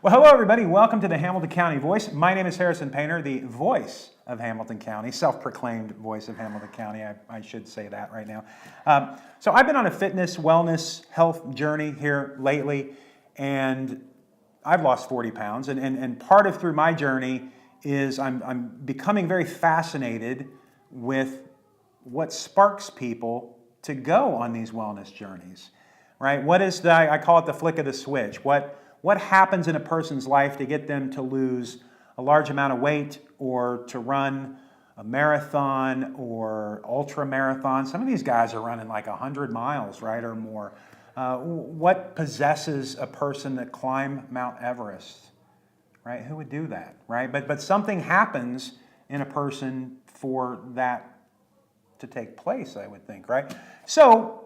Well, hello everybody. Welcome to the Hamilton County Voice. My name is Harrison Painter, the voice of Hamilton County, self-proclaimed voice of Hamilton County. I should say that right now. So I've been on a fitness, wellness, health journey here lately, and I've lost 40 pounds. And part of through my journey is I'm becoming very fascinated with what sparks people to go on these wellness journeys, right? What is I call it the flick of the switch. What happens in a person's life to get them to lose a large amount of weight or to run a marathon or ultra marathon? Some of these guys are running like 100 miles, right, or more. What possesses a person to climb Mount Everest, right? Who would do that, right? But something happens in a person for that to take place, I would think, right? So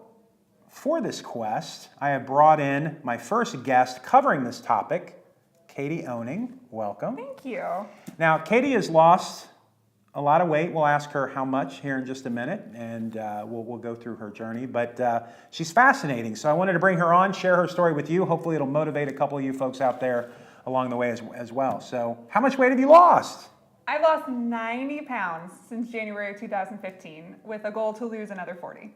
for this quest, I have brought in my first guest covering this topic, Katie Ohning. Welcome. Thank you. Now, Katie has lost a lot of weight. We'll ask her how much here in just a minute, and we'll go through her journey. But she's fascinating, so I wanted to bring her on, share her story with you. Hopefully it'll motivate a couple of you folks out there along the way as well. So how much weight have you lost? I've lost 90 pounds since January of 2015 with a goal to lose another 40.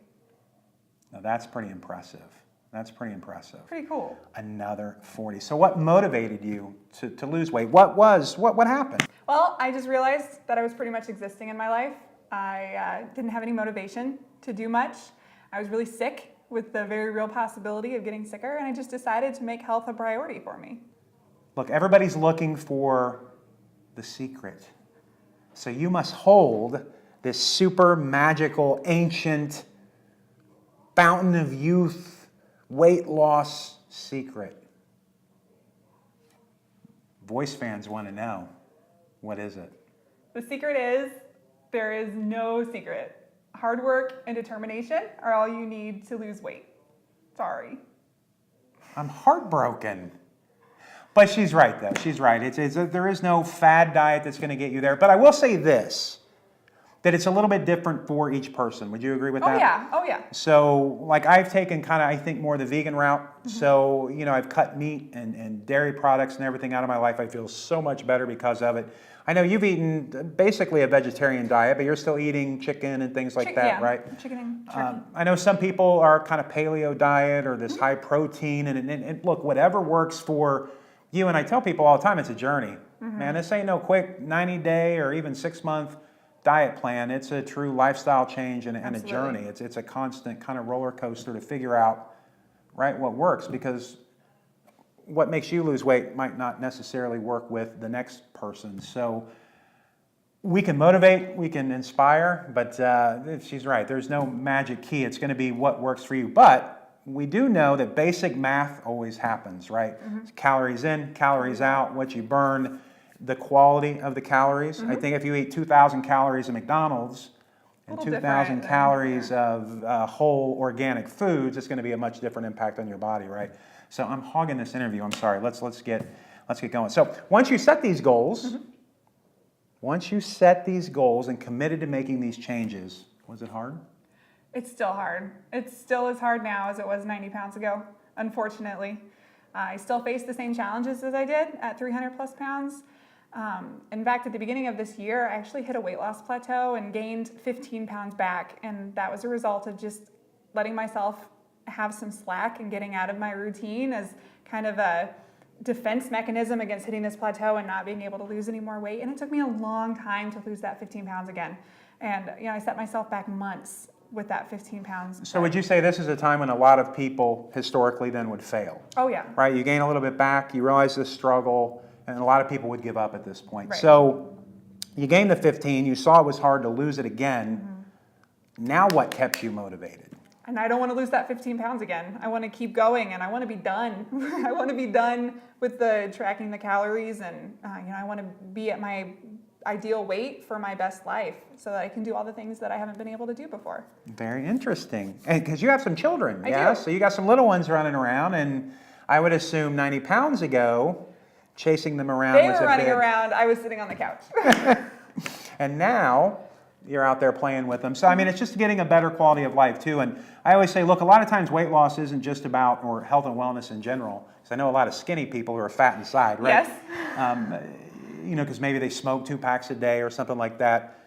Now that's pretty impressive. That's pretty impressive. Pretty cool. Another 40. So what motivated you to lose weight? What happened? Well, I just realized that I was pretty much existing in my life. I didn't have any motivation to do much. I was really sick with the very real possibility of getting sicker, and I just decided to make health a priority for me. Look, everybody's looking for the secret. So you must hold this super magical, ancient fountain of youth, weight loss secret. Voice fans want to know, what is it? The secret is there is no secret. Hard work and determination are all you need to lose weight. Sorry. I'm heartbroken. But she's right, though. She's right. There is no fad diet that's going to get you there. But I will say this, that it's a little bit different for each person. Would you agree with that? Oh yeah. So, like, I've taken kind of, I think, more the vegan route. Mm-hmm. So, you know, I've cut meat and dairy products and everything out of my life. I feel so much better because of it. I know you've eaten basically a vegetarian diet, but you're still eating chicken and things like that, right? Chicken and turkey. I know some people are kind of paleo diet or this high protein. And look, whatever works for you. And I tell people all the time, it's a journey. Mm-hmm. Man, this ain't no quick 90-day or even 6-month diet plan. It's a true lifestyle change and a journey. It's a constant kind of roller coaster to figure out, right, what works, because what makes you lose weight might not necessarily work with the next person. So we can motivate, we can inspire, but she's right. There's no magic key. It's going to be what works for you. But we do know that basic math always happens, right? Mm-hmm. Calories in, calories out, what you burn, the quality of the calories. Mm-hmm. I think if you eat 2,000 calories of McDonald's and 2,000 calories of whole organic foods, it's going to be a much different impact on your body, right? So I'm hogging this interview. I'm sorry. Let's get going. So once you set these goals, mm-hmm. once you set these goals and committed to making these changes, was it hard? It's still hard. It's still as hard now as it was 90 pounds ago, unfortunately. I still face the same challenges as I did at 300 plus pounds. In fact, at the beginning of this year, I actually hit a weight loss plateau and gained 15 pounds back. And that was a result of just letting myself have some slack and getting out of my routine as kind of a defense mechanism against hitting this plateau and not being able to lose any more weight. And it took me a long time to lose that 15 pounds again. And I set myself back months with that 15 pounds. So would you say this is a time when a lot of people historically then would fail? Oh yeah. Right, you gain a little bit back, you realize the struggle, and a lot of people would give up at this point. Right. So you gained the 15, you saw it was hard to lose it again. Mm-hmm. Now what kept you motivated? And I don't want to lose that 15 pounds again. I want to keep going, and I want to be done. I want to be done with the tracking the calories, and I want to be at my ideal weight for my best life so that I can do all the things that I haven't been able to do before. Very interesting. And because you have some children, I yeah? do. So you got some little ones running around, and I would assume 90 pounds ago, chasing them around They was were a running bit... around, I was sitting on the couch. And now you're out there playing with them. So, I mean, it's just getting a better quality of life too. And I always say, look, a lot of times weight loss isn't just about, or health and wellness in general, because I know a lot of skinny people who are fat inside, right? Yes. You know, because maybe they smoke 2 packs a day or something like that.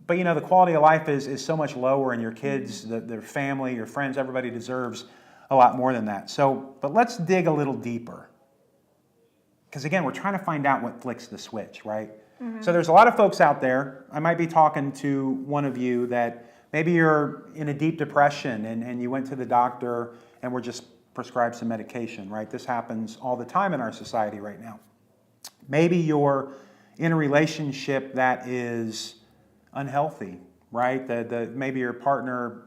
But, you know, the quality of life is so much lower, and your kids, their family, your friends, everybody deserves a lot more than that. So, but let's dig a little deeper. Because again, we're trying to find out what flicks the switch, right? So there's a lot of folks out there. I might be talking to one of you that maybe you're in a deep depression and you went to the doctor and were just prescribed some medication, right? This happens all the time in our society right now. Maybe you're in a relationship that is unhealthy, right? Maybe your partner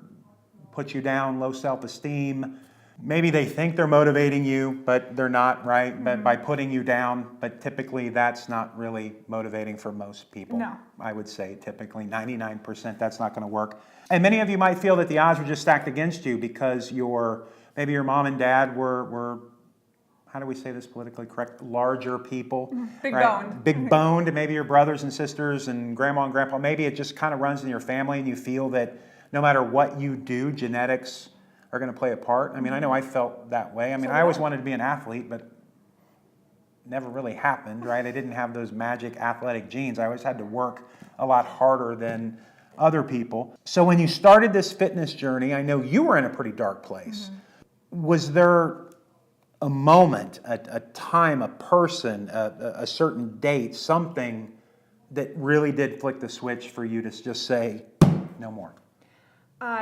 puts you down, low self-esteem. Maybe they think they're motivating you, but they're not, right? But by putting you down, but typically that's not really motivating for most people. No. I would say typically 99% that's not going to work. And many of you might feel that the odds were just stacked against you because maybe your mom and dad were how do we say this politically correct? Larger people. Big right? boned. Big boned. Maybe your brothers and sisters and grandma and grandpa. Maybe it just kind of runs in your family and you feel that no matter what you do, genetics are going to play a part. I mean, I know I felt that way. I mean, I always wanted to be an athlete, but never really happened, right? I didn't have those magic athletic genes. I always had to work a lot harder than other people. So when you started this fitness journey, I know you were in a pretty dark place. Was there a moment, a time, a person, a certain date, something that really did flick the switch for you to just say, no more?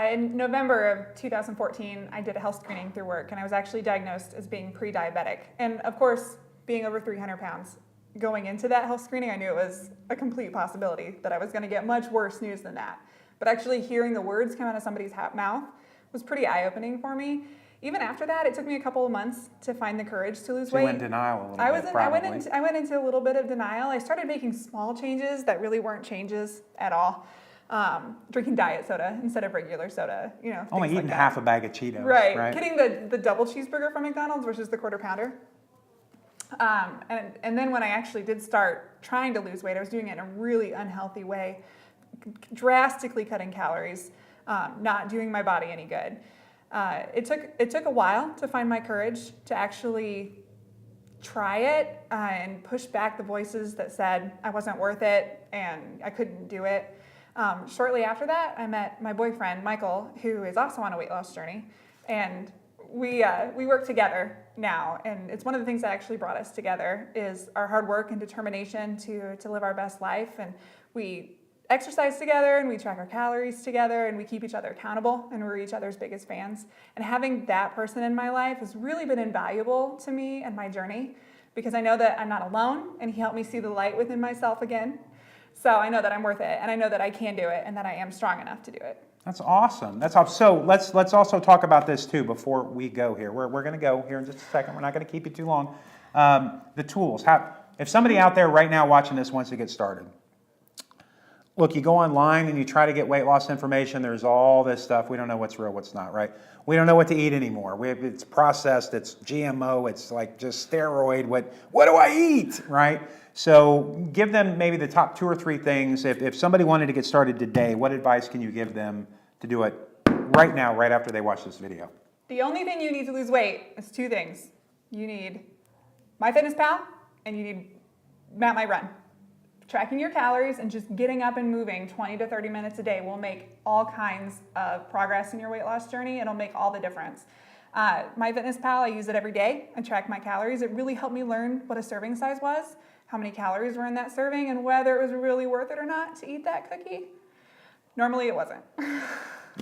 In November of 2014, I did a health screening through work, and I was actually diagnosed as being pre-diabetic. And of course, being over 300 pounds, going into that health screening, I knew it was a complete possibility that I was going to get much worse news than that. But actually hearing the words come out of somebody's mouth was pretty eye-opening for me. Even after that, it took me a couple of months to find the courage to lose weight. You went in denial a little bit, probably. I went into a little bit of denial. I started making small changes that really weren't changes at all. Drinking diet soda instead of regular soda, Only eating half a bag of Cheetos. Right. Getting the double cheeseburger from McDonald's versus the quarter pounder. And then when I actually did start trying to lose weight, I was doing it in a really unhealthy way, drastically cutting calories, not doing my body any good. It took a while to find my courage to actually try it and push back the voices that said I wasn't worth it and I couldn't do it. Shortly after that, I met my boyfriend, Michael, who is also on a weight loss journey, and we work together now. And it's one of the things that actually brought us together is our hard work and determination to live our best life. And we exercise together, and we track our calories together, and we keep each other accountable, and we're each other's biggest fans. And having that person in my life has really been invaluable to me and my journey, because I know that I'm not alone, and he helped me see the light within myself again. So I know that I'm worth it, and I know that I can do it, and that I am strong enough to do it. That's awesome. That's awesome. So let's also talk about this too before we go here. We're going to go here in just a second. We're not going to keep you too long. The tools. If somebody out there right now watching this wants to get started, look, you go online and you try to get weight loss information. There's all this stuff. We don't know what's real, what's not, right? We don't know what to eat anymore. It's processed. It's GMO. It's like just steroid. What do I eat, right? So give them maybe the top 2 or 3 things. If somebody wanted to get started today, what advice can you give them to do it right now, right after they watch this video? The only thing you need to lose weight is 2 things. You need MyFitnessPal and you need Map My Run. Tracking your calories and just getting up and moving 20 to 30 minutes a day will make all kinds of progress in your weight loss journey. It'll make all the difference. MyFitnessPal, I use it every day. I track my calories. It really helped me learn what a serving size was, how many calories were in that serving, and whether it was really worth it or not to eat that cookie. Normally it wasn't.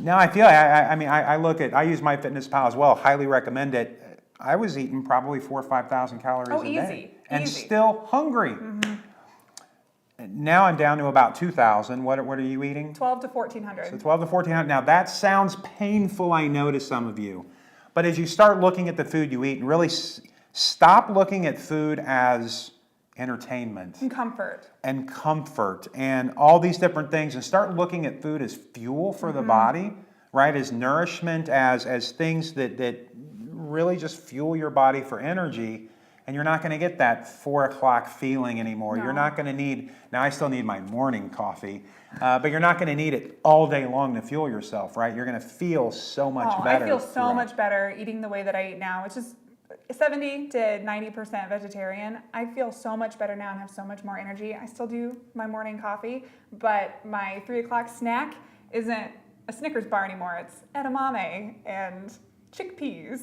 No, I feel I use MyFitnessPal as well. Highly recommend it. I was eating probably 4,000 or 5,000 calories a day, and still hungry. Mm-hmm. Now I'm down to about 2,000. What are you eating? 12 to 1,400. So 12 to 1,400. Now that sounds painful, I know, to some of you. But as you start looking at the food you eat, and really stop looking at food as entertainment. And comfort. And all these different things, and start looking at food as fuel for the body, right? As nourishment, as things that really just fuel your body for energy. And you're not going to get that 4 o'clock feeling anymore. No. You're not going to need, now I still need my morning coffee, but you're not going to need it all day long to fuel yourself, right? You're going to feel so much better. I feel so throughout. much better eating the way that I eat now, which is 70 to 90% vegetarian. I feel so much better now and have so much more energy. I still do my morning coffee, but my 3 o'clock snack isn't a Snickers bar anymore. It's edamame and chickpeas.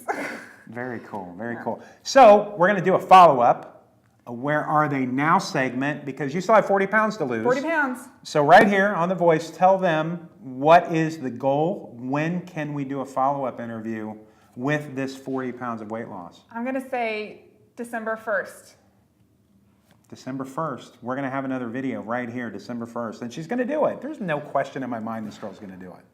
Very cool, very cool. So we're going to do a follow-up, a Where Are They Now segment, because you still have 40 pounds to lose. 40 pounds. So right here on The Voice, tell them what is the goal, when can we do a follow-up interview with this 40 pounds of weight loss? I'm going to say December 1st. December 1st, we're going to have another video right here, December 1st, and she's going to do it. There's no question in my mind this girl's going to do it.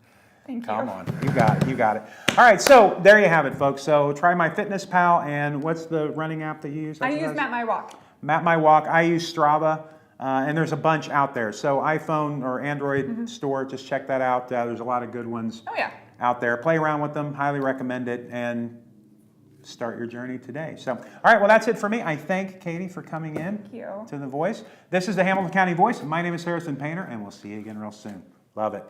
Thank you. Come on, you got it, you got it. All right, so there you have it, folks. So try MyFitnessPal, and what's the running app that you use? I use Map My Walk. Map My Walk. I use Strava, and there's a bunch out there. So iPhone or Android store, just check that out. There's a lot of good ones out there. Play around with them. Highly recommend it, and start your journey today. So, all right, well, that's it for me. I thank Katie for coming in to The Voice. This is the Hamilton County Voice. My name is Harrison Painter, and we'll see you again real soon. Love it.